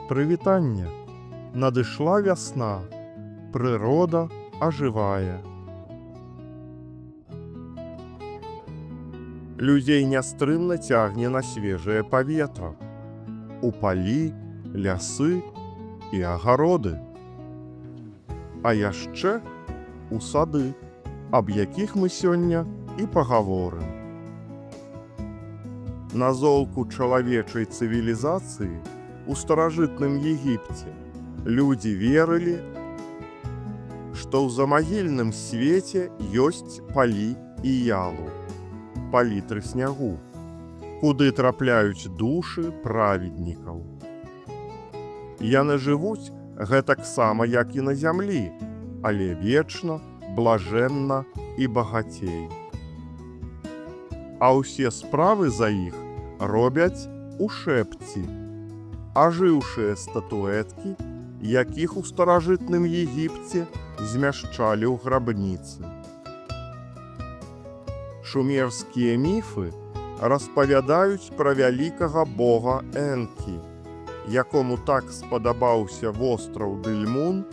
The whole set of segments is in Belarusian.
Прывітанне! Надышла вясна, прырода ажывае. Людзей нястрымна цягне на свежае паветра. У палі, лясы і агароды. А яшчэ у сады, аб якіх мы сёння і пагаворым. На золку чалавечай цывілізацыі у старажытным Егіпце людзі верылі, што ў замагільным свеце ёсць палі і ялу, палітры снягу, куды трапляюць душы праведнікаў. Яны жывуць гэтаксама, як і на зямлі, але вечна, блажэнна і багацей. А ўсе справы за іх робяць у шэпці, ажыўшыя статуэткі, якіх у старажытным Егіпце змяшчалі ў грабніцы. Шумерскія міфы распавядаюць пра вялікага бога Энкі, якому так спадабаўся востраў Дэльмун,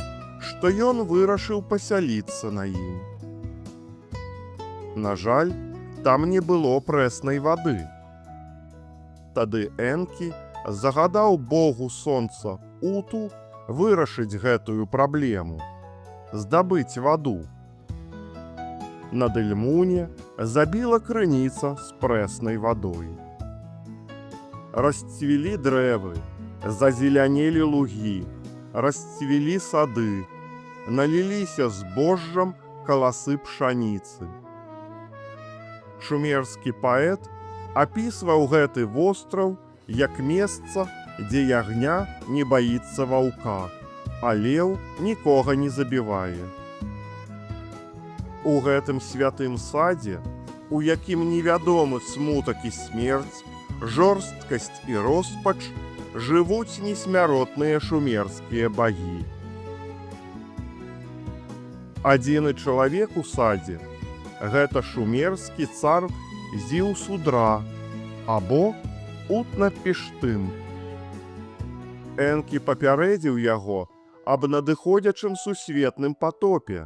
што ён вырашыў пасяліцца на ім. На жаль, там не было прэснай вады. Тады Энкі загадаў богу сонца Уту вырашыць гэтую праблему, здабыць ваду. На Дэльмуне забіла крыніца з прэснай вадой. Расцвілі дрэвы, зазелянелі лугі, расцвілі сады, наліліся збожжам каласы пшаніцы. Шумерскі паэт апісваў гэты востраў як месца, дзе ягня не баіцца ваўка, а леў нікога не забівае. У гэтым святым садзе, у якім невядомы смутак і смерць, жорсткасць і роспач, жывуць несмяротныя шумерскія багі. Адзіны чалавек у садзе – гэта шумерскі цар Зіўс-Удра або Утнапіштым. Энкі папярэдзіў яго аб надыходзячым сусветным патопе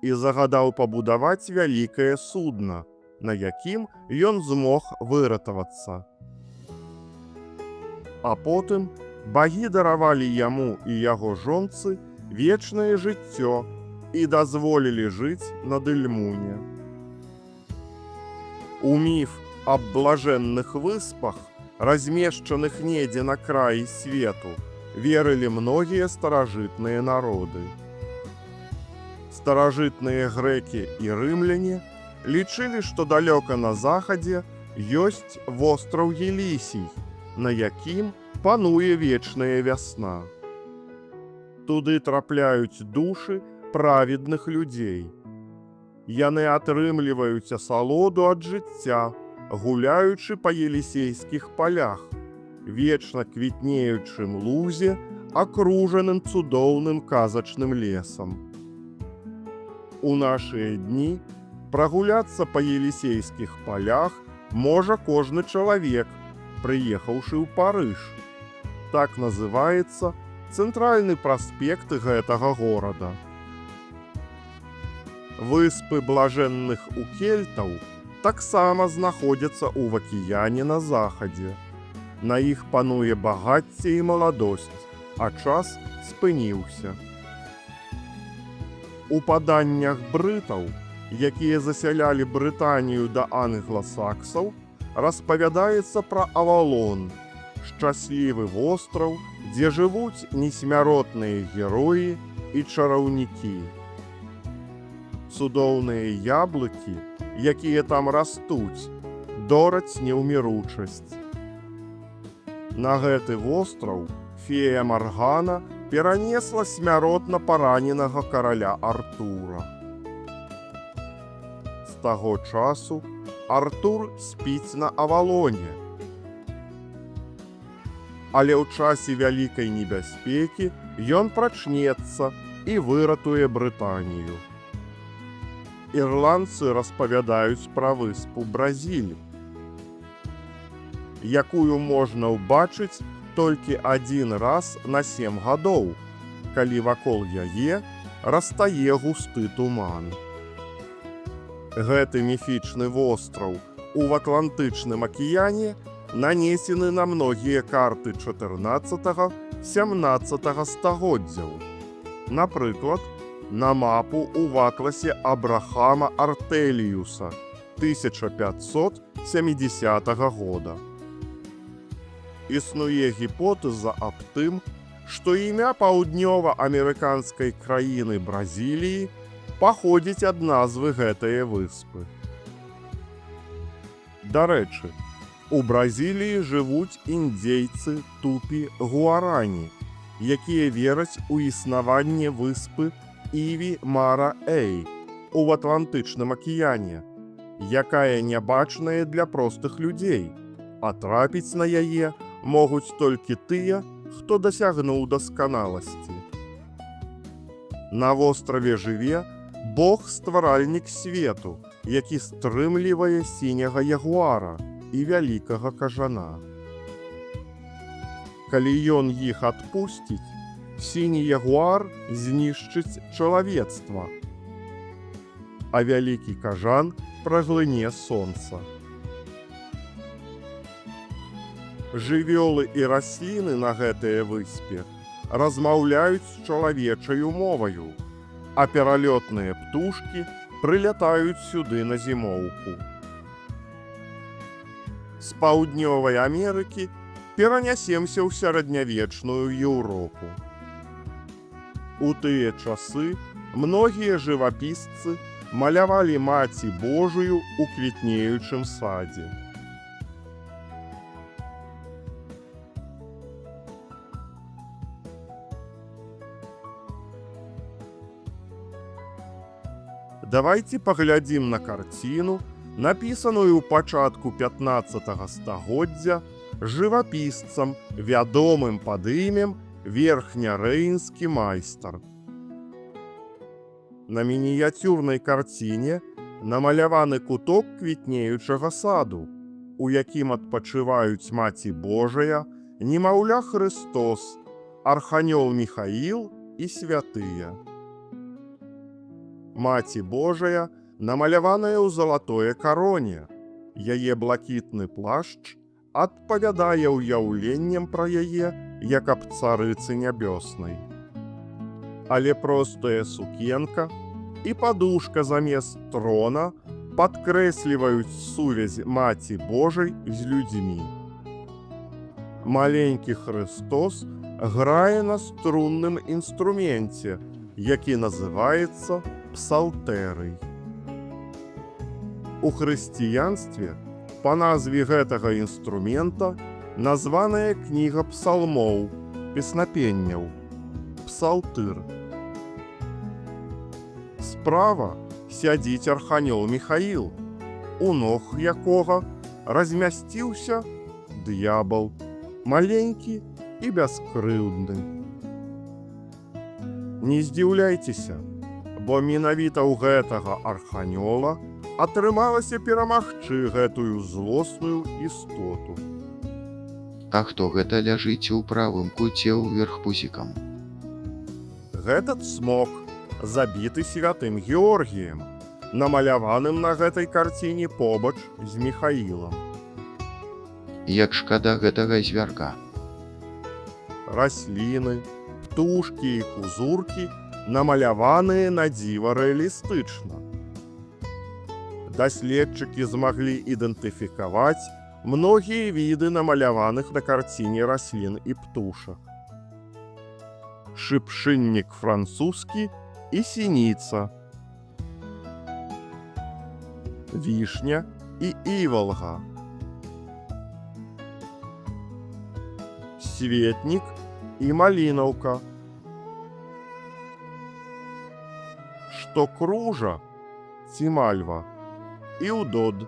і загадаў пабудаваць вялікае судна, на якім ён змог выратавацца. А потым багі даравалі яму і яго жонцы вечнае жыццё і дазволілі жыць на Дэльмуне. У міф аб блажэнных выспах, размешчаных недзе на краі свету, верылі многія старажытныя народы. Старажытныя грэкі і рымляне лічылі, што далёка на захадзе ёсць востраў Елісій, на якім пануе вечная вясна. Туды трапляюць душы праведных людзей. Яны атрымліваюць асалоду ад жыцця, гуляючы па елісейскіх палях, вечна квітнеючым лузе, акружаным цудоўным казачным лесам. У нашыя дні прагуляцца па елісейскіх палях можа кожны чалавек, прыехаўшы ў Парыж. Так называецца цэнтральны праспект гэтага горада. Выспы блажэнных у кельтаў таксама знаходзяцца ў акіяне на захадзе. На іх пануе багацце і маладосць, а час спыніўся. У паданнях брытаў, якія засялялі Брытанію да англасаксаў, распавядаецца пра Авалон, шчаслівы востраў, дзе жывуць несмяротныя героі і чараўнікі. Цудоўныя яблыкі, якія там растуць, дораць неўміручасць. На гэты востраў фея Маргана перанесла смяротна параненага караля Артура. З таго часу Артур спіць на Авалоне. Але ў часе вялікай небяспекі ён прачнецца і выратуе Брытанію. Ірландцы распавядаюць пра выспу Бразіль, якую можна ўбачыць толькі адзін раз на 7 гадоў, калі вакол яе растае густы туман. Гэты міфічны востраў у Атлантычным акіяне нанесены на многія карты 14-17 стагоддзяў. Напрыклад, на мапу ў атласе Абрахама Артэліуса 1570 года. Існуе гіпотэза аб тым, што імя паўднёва-амерыканскай краіны Бразіліі паходзіць ад назвы гэтае выспы. Дарэчы, у Бразіліі жывуць індзейцы тупі-гуарані, якія вераць у існаванне выспы Іві-Мара-Эй у Атлантычным акіяне, якая нябачная для простых людзей, а трапіць на яе могуць толькі тыя, хто дасягнуў дасканаласці. На востраве жыве бог-стваральнік свету, які стрымлівае сіняга ягуара і вялікага кажана. Калі ён іх адпусціць, сіні ягуар знішчыць чалавецтва, а вялікі кажан праглыне сонца. Жывёлы і расліны на гэтыя выспе размаўляюць з чалавечаю моваю, а пералётныя птушкі прылятаюць сюды на зімоўку. З паўднёвай Амерыкі перанясемся ў сярэднявечную Еўропу. У тыя часы многія жывапісцы малявалі Маці Божую ў квітнеючым садзе. Давайте паглядзім на карціну, напісаную ў пачатку 15 стагоддзя жывапісцам, вядомым пад імем Верхнярэйнскі майстар. На мініяцюрнай карціне намаляваны куток квітнеючага саду, у якім адпачываюць Маці Божая, немаўля Хрыстос, арханёл Міхаіл і святыя. Маці Божая намаляваная ў залатое кароне. Яе блакітны плашч адпавядае ўяўленнем пра яе, як аб царыцы нябёснай. Але простая сукенка і падушка замест трона падкрэсліваюць сувязь Маці Божай з людзьмі. Маленькі Хрыстос грае на струнным інструменце, які называецца псалтэрый. У хрысціянстве па назве гэтага інструмента названая кніга псалмоў, песнапенняў, псалтыр. Справа сядзіць арханёл Міхаіл, у ног якога размясціўся д'ябал, маленькі і бяскрыўдны. Не здзіўляйцеся, бо менавіта ў гэтага арханёла атрымалася перамагчы гэтую злосную істоту. А хто гэта ляжыць у правым куце ўверх пузікам? Гэтак смок, забіты святым Георгіем, намаляваным на гэтай карціне побач з Міхаілам. Як шкада гэтага звярка. Расліны, птушкі і кузуркі намаляваныя на дзіва рэалістычна. Даследчыкі змаглі ідэнтыфікаваць многія віды намаляваных на карціне раслін і птушак. Шыпшыннік французскі і сініца, вішня і івалга, светнік і малінаўка, што кружа ці мальва і ўдод,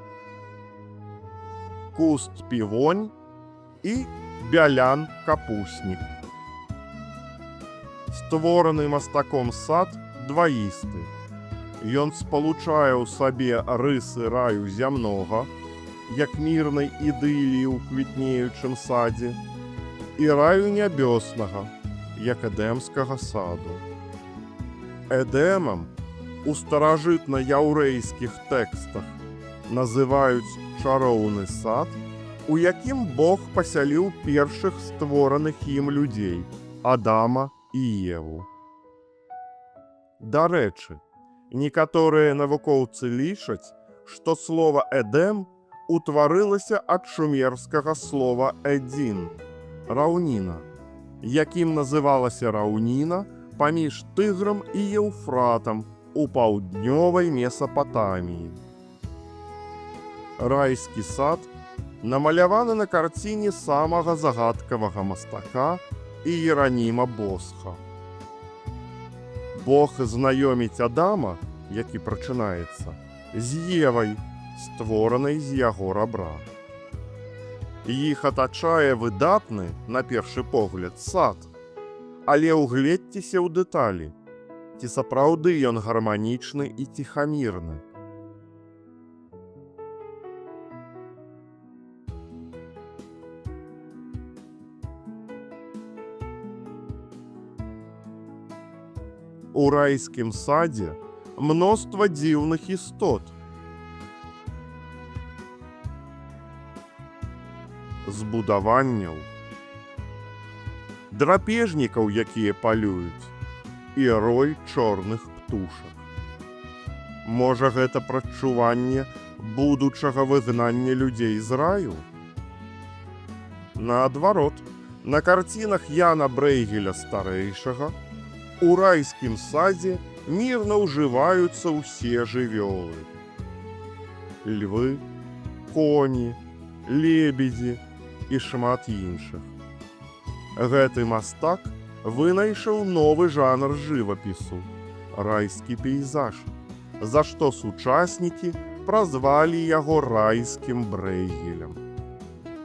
куст півонь і бялян-капуснік. Створаны мастаком сад дваісты. Ён спалучае ў сабе рысы раю зямнога, як мірнай ідыліі ў квітнеючым садзе, і раю нябеснага, як эдэмскага саду. Эдэмам у старажытна-яўрэйскіх тэкстах называюць чароўны сад, у якім Бог пасяліў першых створаных ім людзей – Адама і Еву. Дарэчы, некаторыя навукоўцы лічаць, што слова «эдэм» утварылася ад шумерскага слова «эдзін» – раўніна, якім называлася раўніна паміж Тыграм і Еўфратам у паўднёвай Месапатаміі. Райскі сад намаляваны на карціне самага загадкавага мастака Іераніма Босха. Бог знаёміць Адама, які прачынаецца, з Евай, створанай з яго рабра. Іх атачае выдатны, на першы погляд, сад, але ўгледзьцеся ў дэталі, ці сапраўды ён гарманічны і ціхамірны. У райскім садзе мноства дзіўных істот. Збудаванняў, драпежнікаў, якія палююць, і рой чорных птушак. Можа, гэта прадчуванне будучага выгнання людзей з раю? Наадварот, на карцінах Яна Брэйгеля старэйшага у райскім садзе мірна ўжываюцца ўсе жывёлы. Львы, коні, лебедзі і шмат іншых. Гэты мастак вынайшаў новы жанр жывапісу – райскі пейзаж, за што сучаснікі празвалі яго райскім Брэйгелем.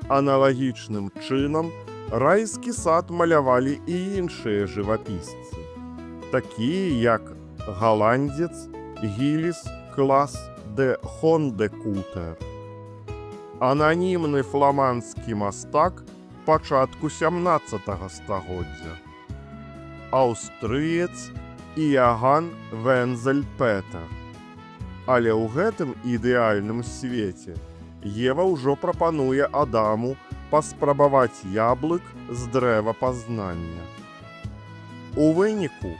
Аналагічным чынам райскі сад малявалі і іншыя жывапісцы, такія як галандзец Гіліс Клас де Хондекутер, ананімны фламандскі мастак пачатку 17 стагоддзя, аўстрыец Іаган Вензель Петер. Але ў гэтым ідэальным свеце Ева ўжо прапануе Адаму паспрабаваць яблык з дрэва пазнання. У выніку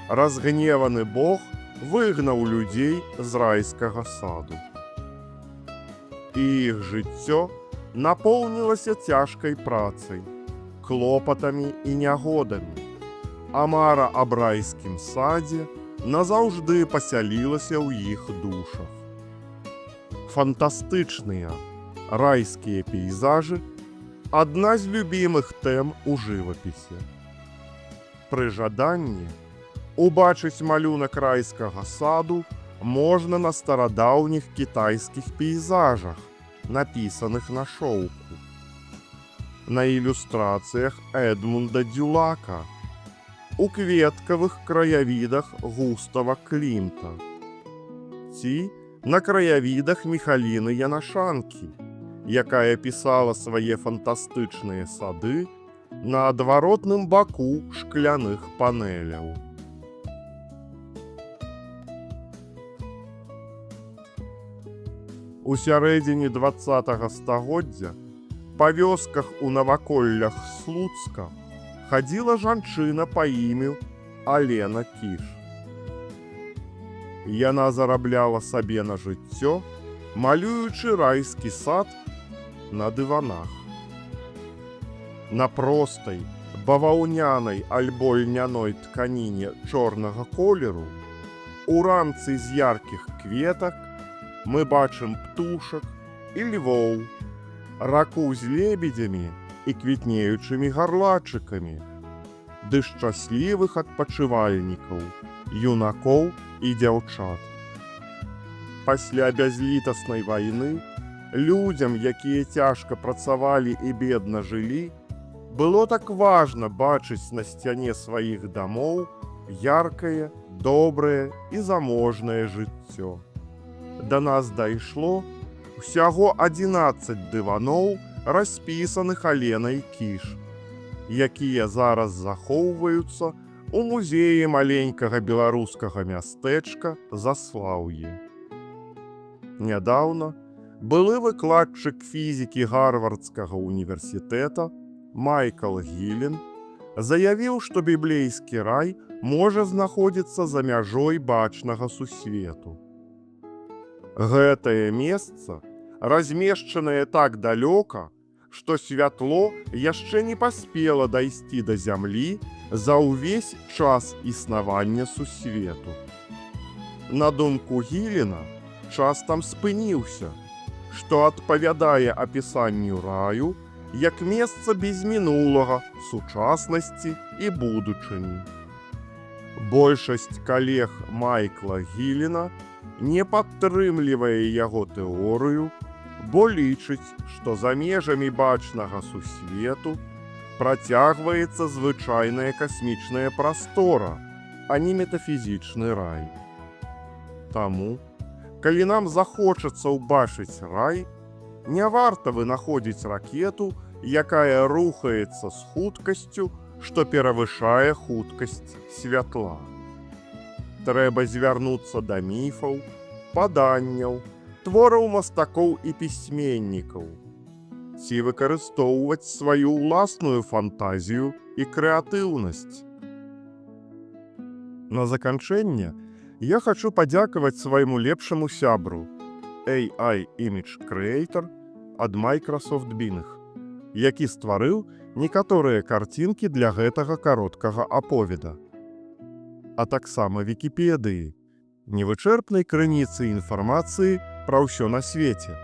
разгневаны Бог выгнаў людзей з райскага саду. І іх жыццё напоўнілася цяжкай працай, клопатамі і нягодамі, а мара аб райскім садзе назаўжды пасялілася ў іх душах. Фантастычныя райскія пейзажы – адна з любімых тэм у жывапісе. Пры жаданні убачыць малюнак райскага саду можна на старадаўніх кітайскіх пейзажах, напісаных на шоўку, на ілюстрацыях Эдмунда Дюлака, у кветкавых краявідах Густава Клімта ці на краявідах Міхаліны Янашанкі, якая пісала свае фантастычныя сады на адваротным баку шкляных панеляў. У сярэдзіне 20 стагоддзя па вёсках у наваколлях Слуцка хадзіла жанчына па імю Алена Кіш. Яна зарабляла сабе на жыццё, малюючы райскі сад на дыванах. На простай, баваўнянай альбо льняной тканіне чорнага колеру у рамцы з яркіх кветак мы бачым птушак і львоў, раку з лебедзямі і квітнеючымі гарлачыкамі, ды шчаслівых адпачывальнікаў, юнакоў і дзяўчат. Пасля бязлітаснай вайны людзям, якія цяжка працавалі і бедна жылі, было так важна бачыць на сцяне сваіх дамоў яркае, добрае і заможнае жыццё. Да нас дайшло ўсяго 11 дываноў, распісаных Аленай Кіш, якія зараз захоўваюцца у музеі маленькага беларускага мястэчка Заслаўе. Нядаўна былы выкладчык фізікі Гарвардскага універсітэта Майкл Гілен заявіў, што біблейскі рай можа знаходзіцца за мяжой бачнага сусвету. Гэтае месца размешчанае так далёка, што святло яшчэ не паспела дайсці да зямлі за ўвесь час існавання сусвету. На думку Гілена, час там спыніўся, што адпавядае апісанню раю як месца без мінулага, сучаснасці і будучыні. Большасць калег Майкла Гілена не падтрымлівае яго тэорыю, бо лічыць, што за межамі бачнага сусвету працягваецца звычайная касмічная прастора, а не метафізічны рай. Таму, калі нам захочацца ўбачыць рай, не варта вынаходзіць ракету, якая рухаецца з хуткасцю, што перавышае хуткасць святла. Трэба звярнуцца да міфаў, паданняў, твораў мастакоў і пісьменнікаў, ці выкарыстоўваць сваю ўласную фантазію і крэатыўнасць. На заканчэнне я хачу падзякаваць свайму лепшаму сябру, AI Image Creator ад Microsoft Bing, які стварыў некаторыя карцінкі для гэтага кароткага аповеда. А таксама Вікіпедыі, невычэрпнай крыніцы інфармацыі пра ўсё на свеце,